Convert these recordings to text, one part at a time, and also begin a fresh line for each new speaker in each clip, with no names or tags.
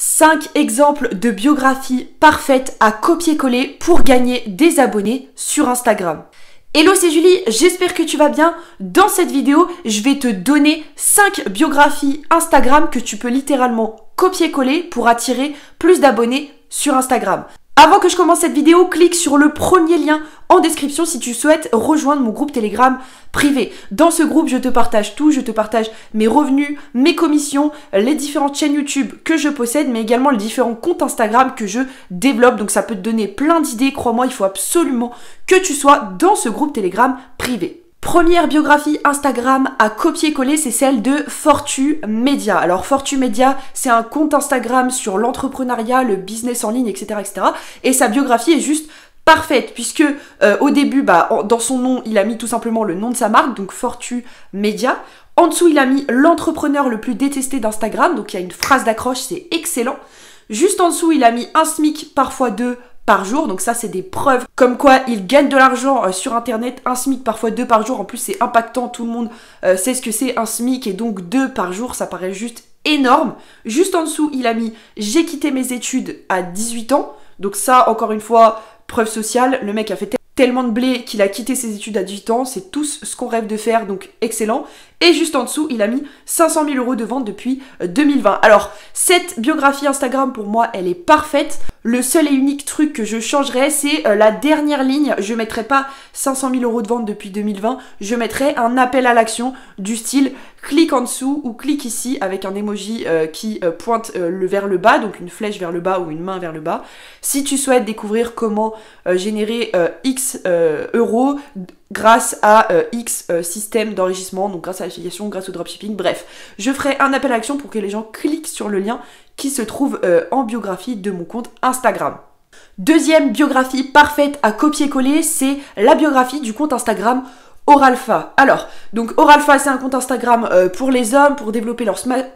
5 exemples de biographies parfaites à copier-coller pour gagner des abonnés sur Instagram. Hello, c'est Julie, j'espère que tu vas bien. Dans cette vidéo, je vais te donner 5 biographies Instagram que tu peux littéralement copier-coller pour attirer plus d'abonnés sur Instagram. Avant que je commence cette vidéo, clique sur le premier lien en description si tu souhaites rejoindre mon groupe Telegram privé. Dans ce groupe, je te partage tout, je te partage mes revenus, mes commissions, les différentes chaînes YouTube que je possède, mais également les différents comptes Instagram que je développe. Donc ça peut te donner plein d'idées, crois-moi, il faut absolument que tu sois dans ce groupe Telegram privé. Première biographie Instagram à copier-coller, c'est celle de Fortu Media. Alors Fortu Media, c'est un compte Instagram sur l'entrepreneuriat, le business en ligne, etc., etc. Et sa biographie est juste parfaite, puisque au début, dans son nom, il a mis tout simplement le nom de sa marque, donc Fortu Media. En dessous, il a mis l'entrepreneur le plus détesté d'Instagram, donc il y a une phrase d'accroche, c'est excellent. Juste en dessous, il a mis un SMIC, parfois deux par jour, donc ça c'est des preuves comme quoi il gagne de l'argent sur internet, un SMIC parfois 2 par jour, en plus c'est impactant, tout le monde sait ce que c'est un SMIC et donc 2 par jour, ça paraît juste énorme. Juste en dessous il a mis j'ai quitté mes études à 18 ans, donc ça encore une fois preuve sociale, le mec a fait tellement de blé qu'il a quitté ses études à 18 ans, c'est tout ce qu'on rêve de faire, donc excellent. Et juste en dessous, il a mis 500 000 € de vente depuis 2020. Alors, cette biographie Instagram, pour moi, elle est parfaite. Le seul et unique truc que je changerais, c'est la dernière ligne. Je mettrais pas 500 000 € de vente depuis 2020, je mettrais un appel à l'action du style clique en dessous ou clique ici avec un emoji qui pointe vers le bas, donc une flèche vers le bas ou une main vers le bas. Si tu souhaites découvrir comment générer X euros grâce à X système d'enrichissement, donc grâce à l'affiliation, grâce au dropshipping, bref. Je ferai un appel à l'action pour que les gens cliquent sur le lien qui se trouve en biographie de mon compte Instagram. Deuxième biographie parfaite à copier-coller, c'est la biographie du compte Instagram Oralpha. Alors, donc Oralpha, c'est un compte Instagram pour les hommes, pour développer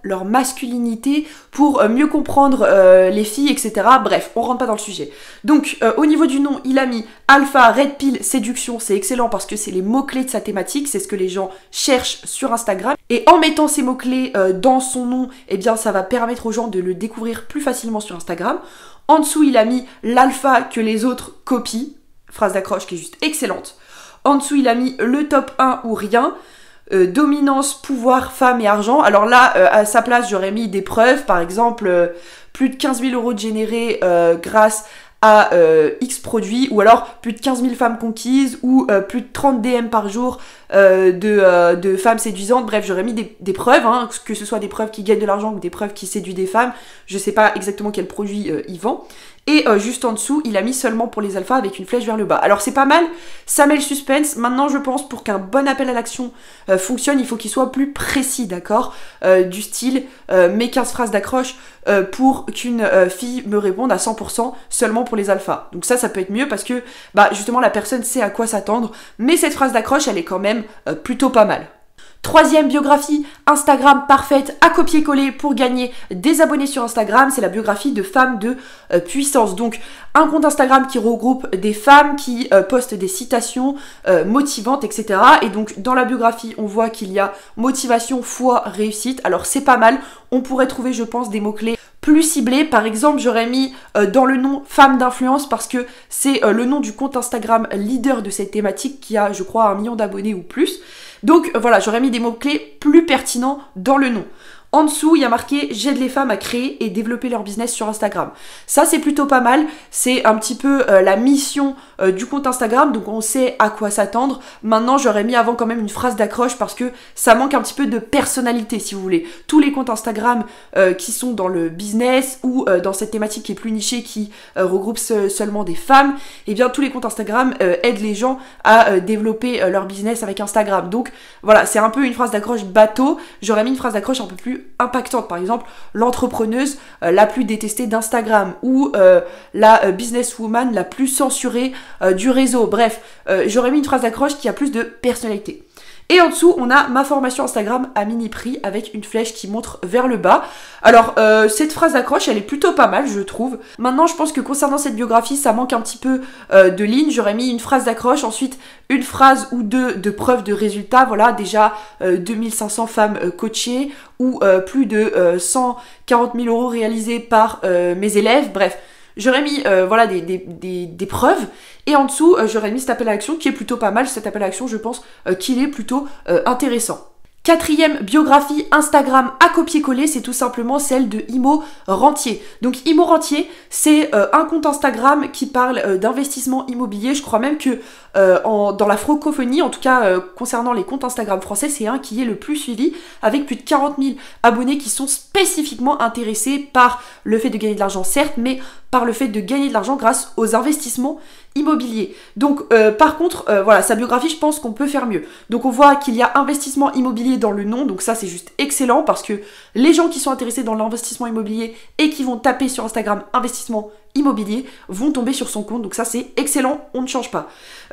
leur masculinité, pour mieux comprendre les filles, etc. Bref, on rentre pas dans le sujet. Donc, au niveau du nom, il a mis Alpha, Red Pill, Séduction. C'est excellent parce que c'est les mots-clés de sa thématique, c'est ce que les gens cherchent sur Instagram. Et en mettant ces mots-clés dans son nom, eh bien, ça va permettre aux gens de le découvrir plus facilement sur Instagram. En dessous, il a mis l'alpha que les autres copient. Phrase d'accroche qui est juste excellente. En dessous, il a mis le top 1 ou rien, dominance, pouvoir, femme et argent. Alors là, à sa place, j'aurais mis des preuves, par exemple, plus de 15 000 € de générés grâce à X produits, ou alors plus de 15 000 femmes conquises, ou plus de 30 DM par jour de femmes séduisantes. Bref, j'aurais mis des preuves, hein, que ce soit des preuves qui gagnent de l'argent ou des preuves qui séduisent des femmes. Je sais pas exactement quel produit il vend. Et juste en dessous, il a mis seulement pour les alphas avec une flèche vers le bas. Alors c'est pas mal, ça met le suspense. Maintenant, je pense pour qu'un bon appel à l'action fonctionne, il faut qu'il soit plus précis, d'accord, du style mes 15 phrases d'accroche pour qu'une fille me réponde à 100% seulement pour les alphas. Donc ça peut être mieux parce que justement la personne sait à quoi s'attendre. Mais cette phrase d'accroche, elle est quand même plutôt pas mal. Troisième biographie Instagram parfaite à copier-coller pour gagner des abonnés sur Instagram, c'est la biographie de femmes de puissance. Donc un compte Instagram qui regroupe des femmes qui postent des citations motivantes, etc. Et donc dans la biographie, on voit qu'il y a motivation, foi, réussite. Alors c'est pas mal, on pourrait trouver, je pense, des mots-clés plus ciblés. Par exemple, j'aurais mis dans le nom femme d'influence parce que c'est le nom du compte Instagram leader de cette thématique qui a, je crois, 1 million d'abonnés ou plus. Donc voilà, j'aurais mis des mots-clés plus pertinents dans le nom. En dessous, il y a marqué « J'aide les femmes à créer et développer leur business sur Instagram ». Ça, c'est plutôt pas mal. C'est un petit peu la mission du compte Instagram, donc on sait à quoi s'attendre. Maintenant, j'aurais mis avant quand même une phrase d'accroche parce que ça manque un petit peu de personnalité, si vous voulez. Tous les comptes Instagram qui sont dans le business ou dans cette thématique qui est plus nichée, qui regroupe seulement des femmes, eh bien, tous les comptes Instagram aident les gens à développer leur business avec Instagram. Donc, voilà, c'est un peu une phrase d'accroche bateau. J'aurais mis une phrase d'accroche un peu plus impactante, par exemple l'entrepreneuse la plus détestée d'Instagram ou la businesswoman la plus censurée du réseau. Bref, j'aurais mis une phrase d'accroche qui a plus de personnalité. Et en dessous, on a ma formation Instagram à mini prix avec une flèche qui montre vers le bas. Alors, cette phrase d'accroche, elle est plutôt pas mal, je trouve. Maintenant, je pense que concernant cette biographie, ça manque un petit peu de lignes. J'aurais mis une phrase d'accroche, ensuite une phrase ou deux de preuve de résultat. Voilà, déjà 2500 femmes coachées ou plus de 140 000 € réalisés par mes élèves. Bref. J'aurais mis voilà des preuves et en dessous j'aurais mis cet appel à l'action qui est plutôt pas mal. Cet appel à l'action, je pense qu'il est plutôt intéressant. Quatrième biographie Instagram à copier-coller, c'est tout simplement celle de Imo Rentier. Donc Imo Rentier, c'est un compte Instagram qui parle d'investissement immobilier. Je crois même que dans la francophonie, en tout cas concernant les comptes Instagram français, c'est un qui est le plus suivi, avec plus de 40 000 abonnés qui sont spécifiquement intéressés par le fait de gagner de l'argent, certes, mais par le fait de gagner de l'argent grâce aux investissements immobiliers. Donc par contre, voilà, sa biographie, je pense qu'on peut faire mieux. Donc on voit qu'il y a investissement immobilier dans le nom, donc ça c'est juste excellent parce que les gens qui sont intéressés dans l'investissement immobilier et qui vont taper sur Instagram investissement immobilier vont tomber sur son compte, donc ça c'est excellent, on ne change pas.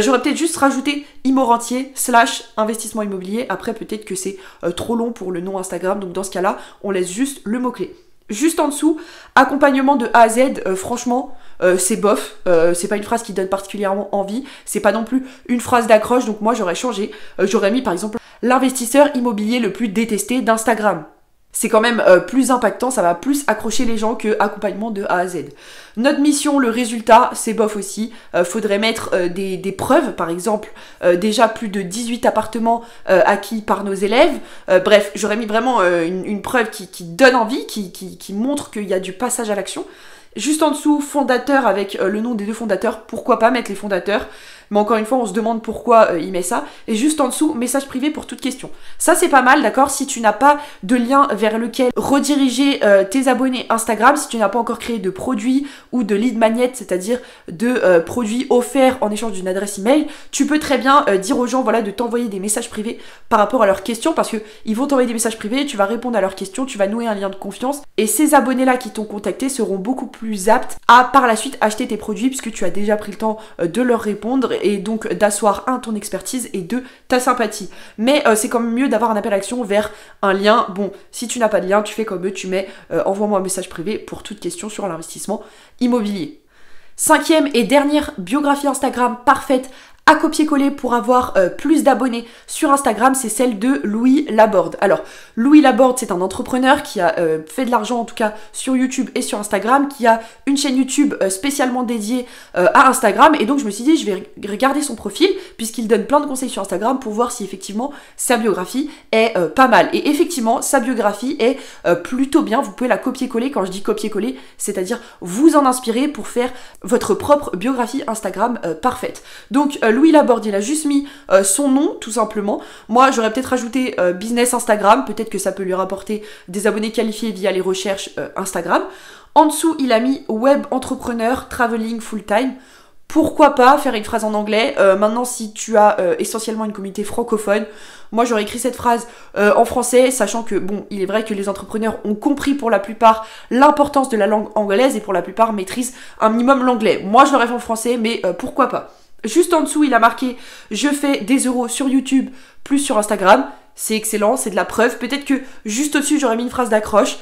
J'aurais peut-être juste rajouté Imo Rentier / investissement immobilier, après peut-être que c'est trop long pour le nom Instagram, donc dans ce cas-là, on laisse juste le mot-clé. Juste en dessous, accompagnement de A à Z, franchement, c'est bof, c'est pas une phrase qui donne particulièrement envie, c'est pas non plus une phrase d'accroche, donc moi j'aurais changé, j'aurais mis par exemple l'investisseur immobilier le plus détesté d'Instagram. C'est quand même plus impactant, ça va plus accrocher les gens que accompagnement de A à Z. Notre mission, le résultat, c'est bof aussi. Faudrait mettre des preuves, par exemple, déjà plus de 18 appartements acquis par nos élèves. Bref, j'aurais mis vraiment une preuve qui donne envie, qui montre qu'il y a du passage à l'action. Juste en dessous, fondateur avec le nom des deux fondateurs. Pourquoi pas mettre les fondateurs? Mais encore une fois, on se demande pourquoi il met ça. Et juste en dessous, message privé pour toute question. Ça, c'est pas mal, d'accord? Si tu n'as pas de lien vers lequel rediriger tes abonnés Instagram, si tu n'as pas encore créé de produit ou de lead magnet, c'est-à-dire de produits offerts en échange d'une adresse email, tu peux très bien dire aux gens, voilà, de t'envoyer des messages privés par rapport à leurs questions, parce que ils vont t'envoyer des messages privés, tu vas répondre à leurs questions, tu vas nouer un lien de confiance, et ces abonnés-là qui t'ont contacté seront beaucoup plus aptes à par la suite acheter tes produits, puisque tu as déjà pris le temps de leur répondre et donc d'asseoir ton expertise et ta sympathie. Mais c'est quand même mieux d'avoir un appel à l'action vers un lien. Bon, si tu n'as pas de lien, tu fais comme eux, tu mets envoie-moi un message privé pour toute question sur l'investissement immobilier. Cinquième et dernière biographie Instagram parfaite à copier-coller pour avoir plus d'abonnés sur Instagram, c'est celle de Louis Laborde. Alors, Louis Laborde, c'est un entrepreneur qui a fait de l'argent, en tout cas sur YouTube et sur Instagram, qui a une chaîne YouTube spécialement dédiée à Instagram, et donc je me suis dit, je vais regarder son profil, puisqu'il donne plein de conseils sur Instagram pour voir si effectivement sa biographie est pas mal. Et effectivement, sa biographie est plutôt bien, vous pouvez la copier-coller. Quand je dis copier-coller, c'est-à-dire vous en inspirer pour faire votre propre biographie Instagram parfaite. Donc, Louis Laborde, il a juste mis son nom, tout simplement. Moi, j'aurais peut-être rajouté business Instagram, peut-être que ça peut lui rapporter des abonnés qualifiés via les recherches Instagram. En dessous, il a mis web entrepreneur, traveling full-time. Pourquoi pas faire une phrase en anglais? Maintenant, si tu as essentiellement une communauté francophone, moi j'aurais écrit cette phrase en français, sachant que, bon, il est vrai que les entrepreneurs ont compris pour la plupart l'importance de la langue anglaise et pour la plupart maîtrisent un minimum l'anglais. Moi, je l'aurais fait en français, mais pourquoi pas? Juste en dessous, il a marqué « Je fais des euros sur YouTube plus sur Instagram ». C'est excellent, c'est de la preuve. Peut-être que juste au-dessus, j'aurais mis une phrase d'accroche.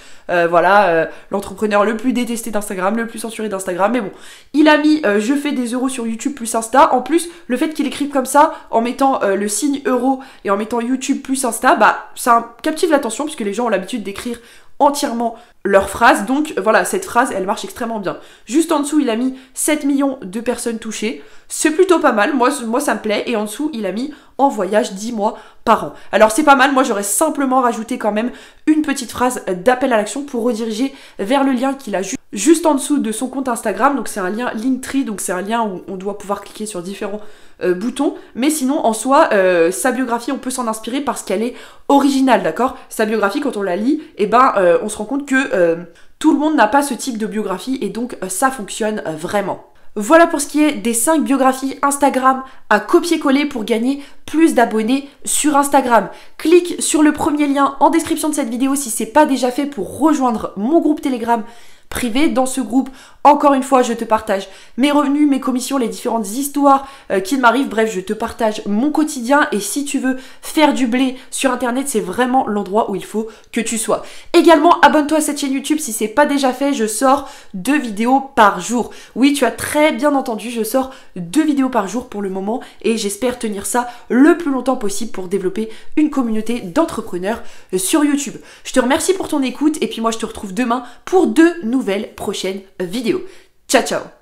L'entrepreneur le plus détesté d'Instagram, le plus censuré d'Instagram. Mais bon, il a mis je fais des euros sur YouTube plus Insta. En plus, le fait qu'il écrive comme ça, en mettant le signe euro et en mettant YouTube plus Insta, bah ça captive l'attention puisque les gens ont l'habitude d'écrire entièrement leur phrase. Donc voilà, cette phrase, elle marche extrêmement bien. Juste en dessous, il a mis 7 millions de personnes touchées. C'est plutôt pas mal, moi ça me plaît. Et en dessous, il a mis en voyage 10 mois par an. Alors c'est pas mal, moi j'aurais simplement rajouté quand même une petite phrase d'appel à l'action pour rediriger vers le lien qu'il a juste en dessous de son compte Instagram. Donc c'est un lien Linktree, donc c'est un lien où on doit pouvoir cliquer sur différents boutons. Mais sinon, en soi, sa biographie, on peut s'en inspirer parce qu'elle est originale, d'accord? Sa biographie, quand on la lit, on se rend compte que tout le monde n'a pas ce type de biographie et donc ça fonctionne vraiment. Voilà pour ce qui est des 5 biographies Instagram à copier-coller pour gagner plus d'abonnés sur Instagram. Clique sur le premier lien en description de cette vidéo si c'est pas déjà fait pour rejoindre mon groupe Telegram privé. Dans ce groupe, encore une fois, je te partage mes revenus, mes commissions, les différentes histoires qui m'arrivent. Bref, je te partage mon quotidien et si tu veux faire du blé sur internet, c'est vraiment l'endroit où il faut que tu sois. Également, abonne-toi à cette chaîne YouTube si c'est pas déjà fait, je sors 2 vidéos par jour. Oui, tu as très bien entendu, je sors 2 vidéos par jour pour le moment et j'espère tenir ça le plus longtemps possible pour développer une communauté d'entrepreneurs sur YouTube. Je te remercie pour ton écoute et puis moi je te retrouve demain pour 2 nouvelles prochaines vidéos. Ciao ciao!